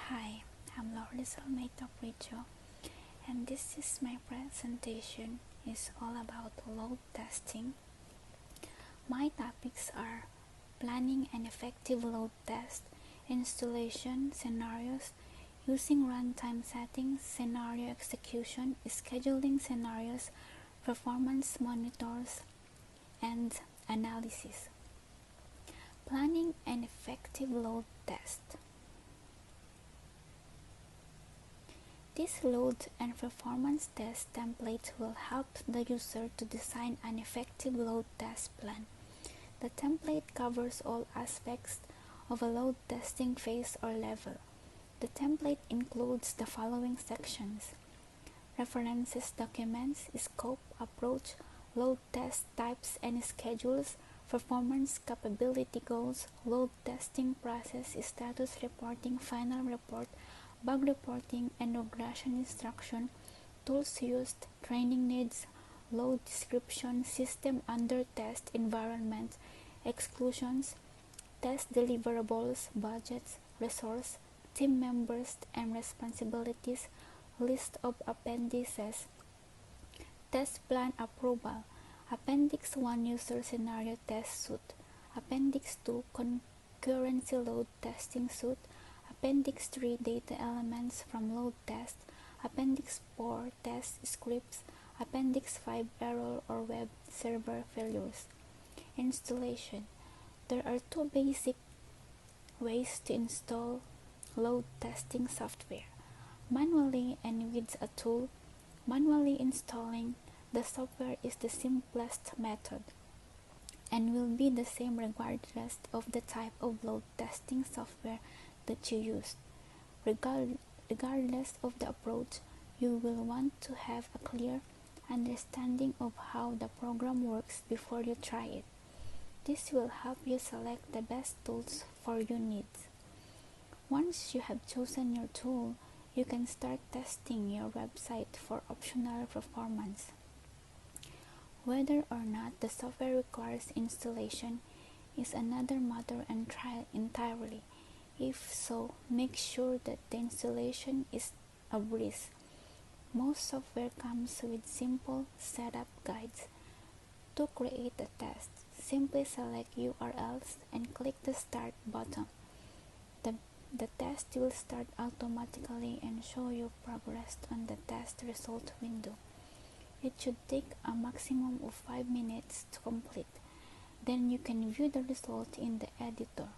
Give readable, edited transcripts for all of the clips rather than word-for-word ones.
Hi, I'm Laurie Salmate of Richo, and this is my presentation. Is all about load testing. My topics are planning an effective load test, installation scenarios, using runtime settings, scenario execution, scheduling scenarios, performance monitors, and analysis. Planning an effective load test. This load and performance test template will help the user to design an effective load test plan. The template covers all aspects of a load testing phase or level. The template includes the following sections: references documents, scope, approach, load test types and schedules, performance capability goals, load testing process, status reporting, final report, bug reporting and regression instruction, tools used, training needs, load description, system under test environment, exclusions, test deliverables, budgets, resource, team members and responsibilities, list of appendices, test plan approval, Appendix 1 user scenario test suite, Appendix 2 concurrency load testing suite, Appendix 3 data elements from load test, Appendix 4 test scripts, Appendix 5 error or web server failures. Installation. There are two basic ways to install load testing software: manually and with a tool. Manually installing the software is the simplest method and will be the same regardless of the type of load testing software that you use. Regardless of the approach, you will want to have a clear understanding of how the program works before you try it. This will help you select the best tools for your needs. Once you have chosen your tool, you can start testing your website for optional performance. Whether or not the software requires installation is another matter and trial entirely. If so, make sure that the installation is a breeze. Most software comes with simple setup guides. To create a test, simply select URLs and click the Start button. The test will start automatically and show you progress on the test result window. It should take a maximum of 5 minutes to complete. Then you can view the result in the editor.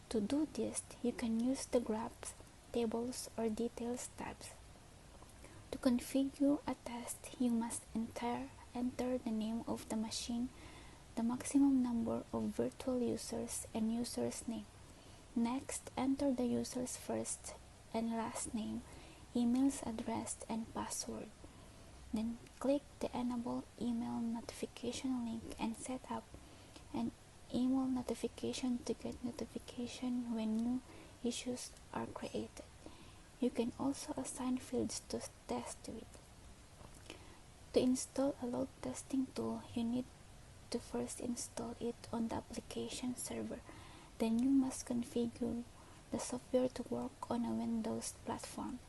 To do this, you can use the graphs, tables, or details tabs. To configure a test, you must enter the name of the machine, the maximum number of virtual users, and user's name. Next, enter the user's first and last name, email's address, and password. Then click the Enable Email Notification link and set up an email notification to get notification when new issues are created. You can also assign fields to test with. To install a load testing tool, you need to first install it on the application server. Then you must configure the software to work on a Windows platform.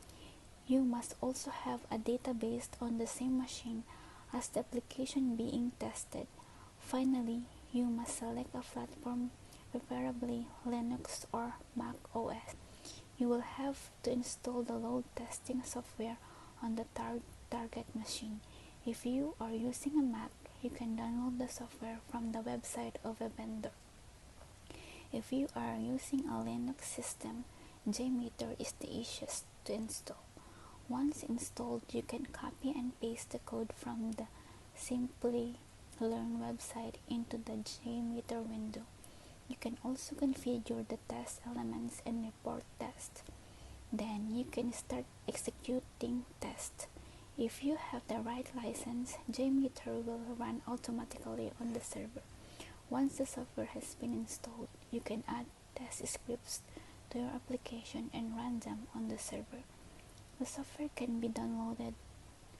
You must also have a database on the same machine as the application being tested. Finally, you must select a platform, preferably Linux or Mac OS. You will have to install the load testing software on the target machine. If you are using a Mac, you can download the software from the website of a vendor. If you are using a Linux system, JMeter is the easiest to install. Once installed, you can copy and paste the code from the Simply Learn website into the JMeter window. You can also configure the test elements and report tests. Then you can start executing tests. If you have the right license, JMeter will run automatically on the server. Once the software has been installed, you can add test scripts to your application and run them on the server. The software can be downloaded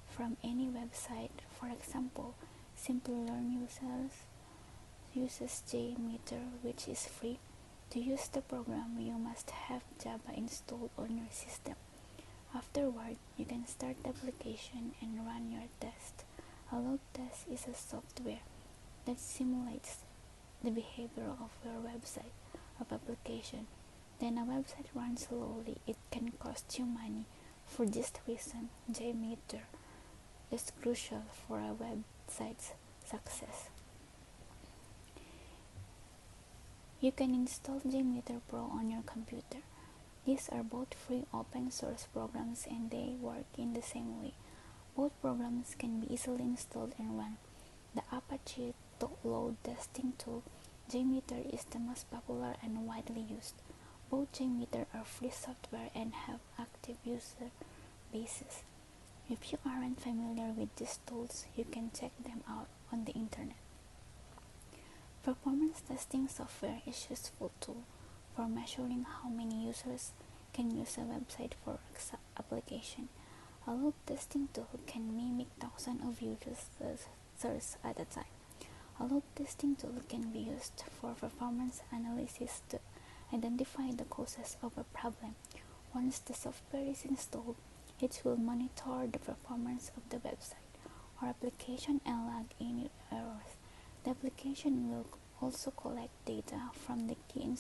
from any website. For example, Simply Learn uses JMeter, which is free. To use the program, you must have Java installed on your system. Afterward, you can start the application and run your test. A load test is a software that simulates the behavior of your website of application. Then a website runs slowly. It can cost you money. For this reason, JMeter is crucial for a website's success. You can install JMeter Pro on your computer. These are both free open source programs and they work in the same way. Both programs can be easily installed and run. The Apache load testing tool JMeter is the most popular and widely used. Both JMeter are free software and have active user bases. If you aren't familiar with these tools, you can check them out on the internet. Performance testing software is a useful tool for measuring how many users can use a website for application. A load testing tool can mimic thousands of users at a time. A load testing tool can be used for performance analysis to identify the causes of a problem. Once the software is installed, it will monitor the performance of the website or application and log any errors. The application will also collect data from the key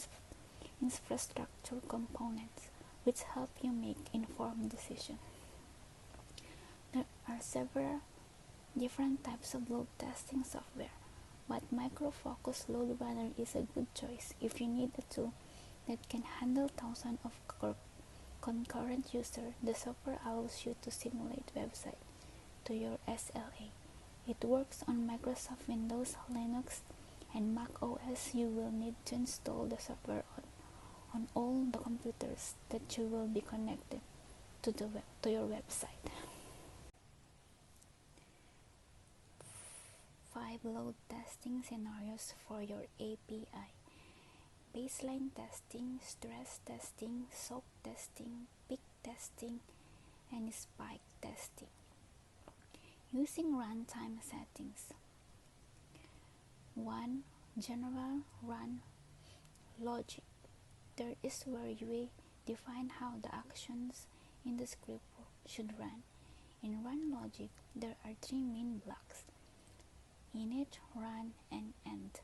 infrastructure components, which help you make informed decisions. There are several different types of load testing software, but Micro Focus Load Runner is a good choice if you need a tool that can handle thousands of concurrent users. The software allows you to simulate website to your SLA. It works on Microsoft Windows, Linux, and Mac OS. You will need to install the software on all the computers that you will be connected to your website. 5 load testing scenarios for your API. Baseline testing, stress testing, soak testing, peak testing, and spike testing. Using runtime settings. 1. General run logic. There is where you define how the actions in the script should run. In run logic, there are 3 main blocks: init, run, and end.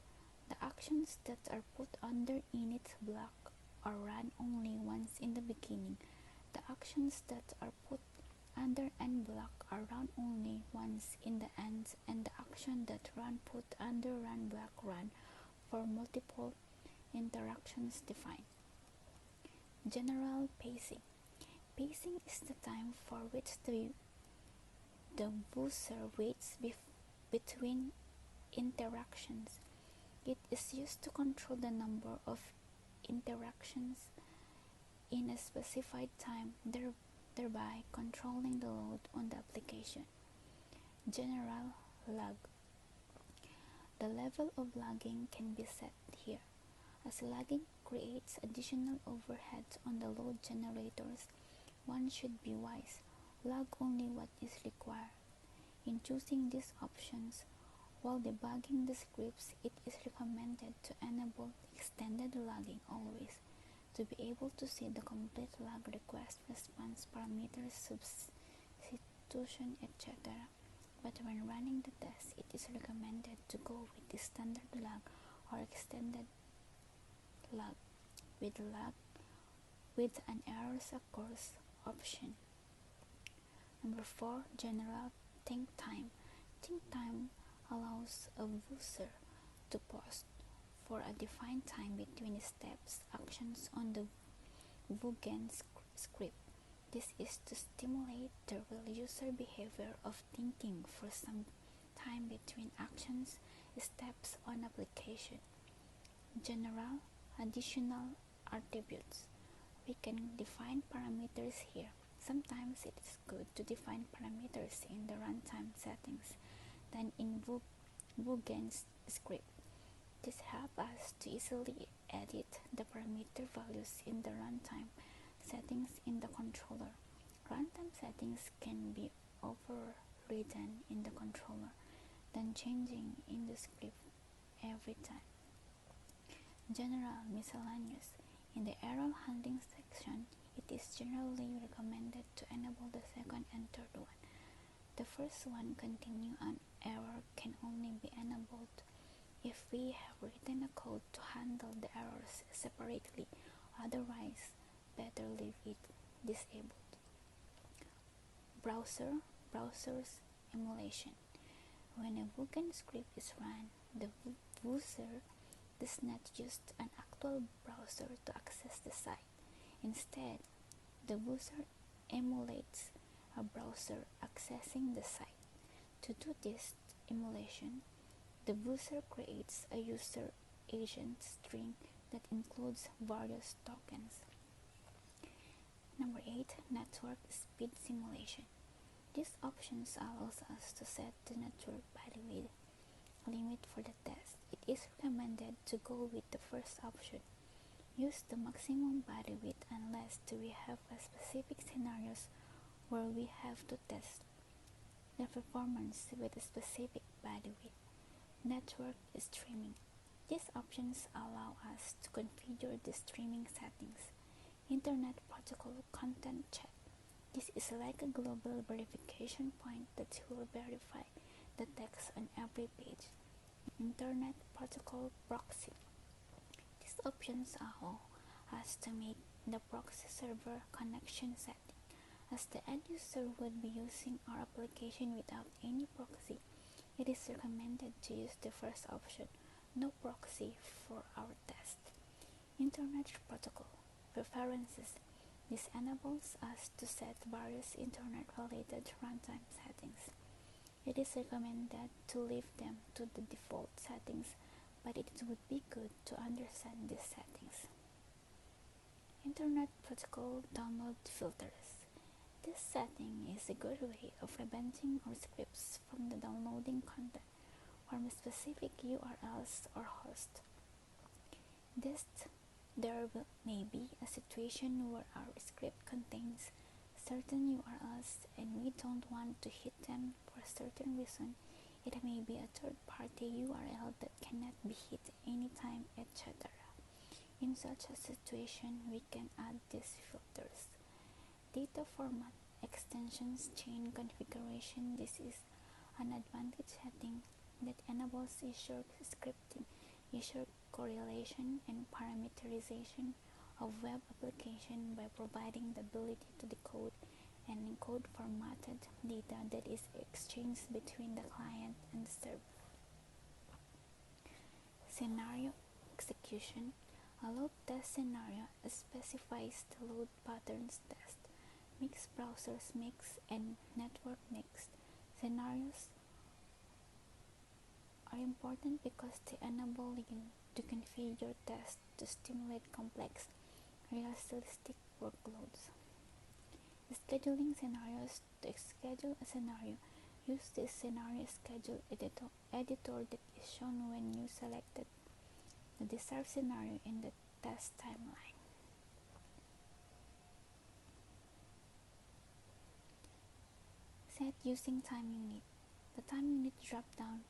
The actions that are put under init block are run only once in the beginning. The actions that are put under end block are run only once in the end, and the action that run put under run block run for multiple interactions defined. General pacing. Pacing is the time for which the user waits between interactions. It is used to control the number of interactions in a specified time, thereby controlling the load on the application. General lag. The level of lagging can be set here. As lagging creates additional overhead on the load generators, one should be wise. Lag only what is required. In choosing these options, while debugging the scripts, it is recommended to enable extended lagging always, to be able to see the complete lag request, response, parameters, substitution, etc. But when running the test, it is recommended to go with the standard lag or extended lag with an errors occurs option. Number 4. General think time. Think time allows a user to pause for a defined time between steps, actions on the Vugen script. This is to stimulate the real user behavior of thinking for some time between actions, steps on application. General additional attributes. We can define parameters here. Sometimes it is good to define parameters in the runtime settings than in Vugen's script. This helps us to easily edit the parameter values in the runtime settings in the controller. Runtime settings can be overridden in the controller, then changing in the script every time. General miscellaneous. In the error handling section, is generally recommended to enable the second and third one. The first one, continue on error, can only be enabled if we have written a code to handle the errors separately, otherwise better leave it disabled. Browser's emulation. When a broken script is run, the user does not use an actual browser to access the site. Instead, the user emulates a browser accessing the site. To do this emulation, the user creates a user agent string that includes various tokens. Number 8. Network speed simulation. This option allows us to set the network bandwidth limit for the test. It is recommended to go with the first option. Use the maximum bandwidth unless we have a specific scenarios where we have to test the performance with a specific bandwidth. Network streaming. These options allow us to configure the streaming settings. Internet Protocol content check. This is like a global verification point that will verify the text on every page. Internet Protocol proxy. These options allow us to make the proxy server connection setting, as the end user would be using our application without any proxy. It is recommended to use the first option, no proxy, for our test. Internet Protocol preferences. This enables us to set various internet-related runtime settings. It is recommended to leave them to the default settings, but it would be good to understand these settings. Internet Protocol download filters. This setting is a good way of preventing our scripts from the downloading content from specific URLs or hosts. There may be a situation where our script contains certain URLs and we don't want to hit them for a certain reason. It may be a third-party URL that cannot be hit anytime, etc. In such a situation, we can add these filters. Data format extensions chain configuration. This is an advanced setting that enables easier scripting, easier correlation, and parameterization of web application by providing the ability to decode and encode formatted data that is exchanged between the client and the server. Scenario execution. A load test scenario specifies the load patterns test, mixed browsers mix, and network mix. Scenarios are important because they enable you to configure tests to stimulate complex, realistic workloads. Scheduling scenarios. To schedule a scenario, use the scenario schedule editor that is shown when you selected the desired scenario in the test timeline. Set using time unit. The time unit drop-down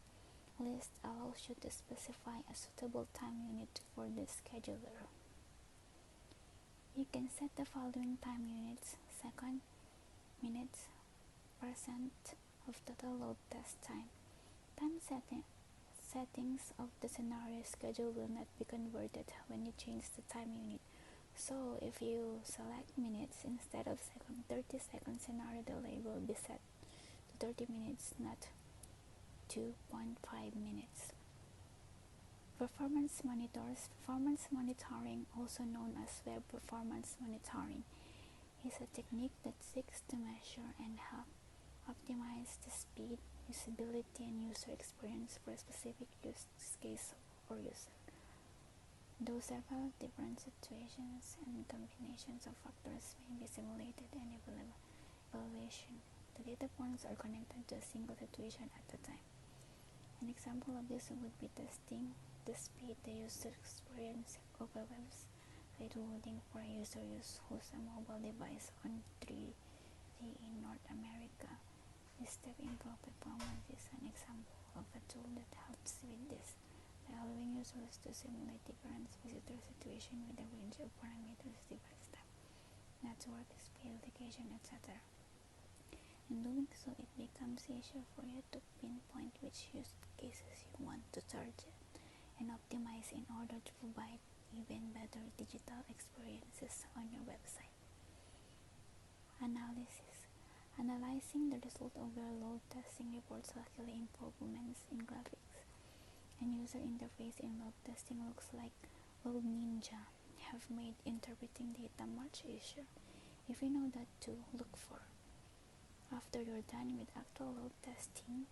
list allows you to specify a suitable time unit for the scheduler. You can set the following time units: second, minutes, percent of total load test time. Settings of the scenario schedule will not be converted when you change the time unit. So if you select minutes instead of second, 30-second scenario delay will be set to 30 minutes, not 2.5 minutes. Performance monitors. Performance monitoring, also known as web performance monitoring, is a technique that seeks to measure and help optimize the speed, usability, and user experience for a specific use case or user. Though several different situations and combinations of factors may be simulated in evaluation, the data points are connected to a single situation at a time. An example of this would be testing the speed, the user experience of a website loading for a user who's a mobile device on 3G in North America. This step in cloud performance is an example of a tool that helps with this by allowing users to simulate different visitor situations with a range of parameters, device type, network education, etc. In doing so, it becomes easier for you to pinpoint which use cases you want to target and optimize in order to provide even better digital experiences on your website. Analysis. Analyzing the result of your load testing reports likely improvements in graphics and user interface in load testing looks like Load Ninja have made interpreting data much easier if you know that to look for. After you're done with actual load testing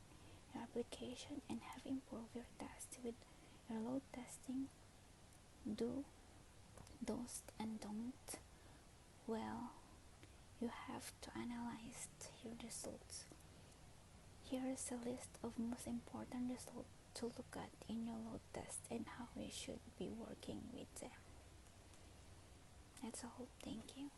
your application and have improved your test with your load testing, do, do's and don't, well, you have to analyze your results. Here is a list of most important results to look at in your load test and how you should be working with them. That's all. Thank you.